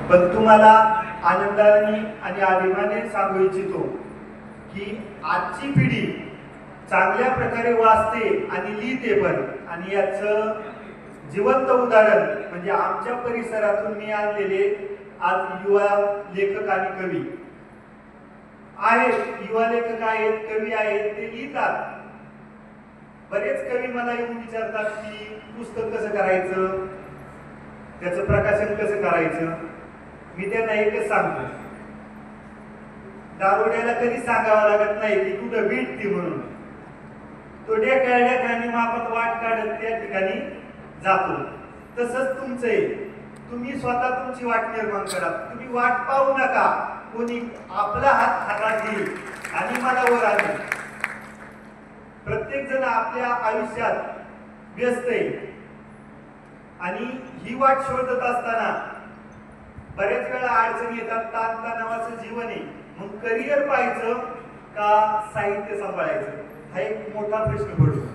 पण तुम्हाला आनंदाने आणि अभिमानाने सांगू इच्छितो की आजची पिढी चांगल्या प्रकारे वाचते आणि लिहिते पण, आणि याचं जिवंत उदाहरण म्हणजे आमच्या परिसरातून मी आणलेले आज युवा लेखक आणि कवी आहेत. युवा लेखक आहेत, कवी आहेत, ते लिहितात. बरेच कवी मला येऊन विचारतात की पुस्तक कसं करायचं, त्याचं प्रकाशन कसं करायचं. मी त्यांना एकच सांगतो, दारुड्याला कधी सांगावं लागत नाही की कुठं भेटते म्हणून. तो ढेकळ्या मापात वाट काढत त्या ठिकाणी जातो. तसंच तुमचं आहे, तुम्ही स्वतः तुमची वाट निर्माण करा. तुम्ही वाट पाहू नका, कोणी आपला हात हातात घेईल आणि मला वर आणेल. प्रत्येक जण आपल्या आयुष्यात व्यस्त आहे आणि ही वाट शोधत असताना बऱ्याच वेळा अडचणी येतात. ताणतणावाचं जीवन आहे. मग करिअर पाहायचं का साहित्य सांभाळायचं, हा एक मोठा प्रश्न पडतो.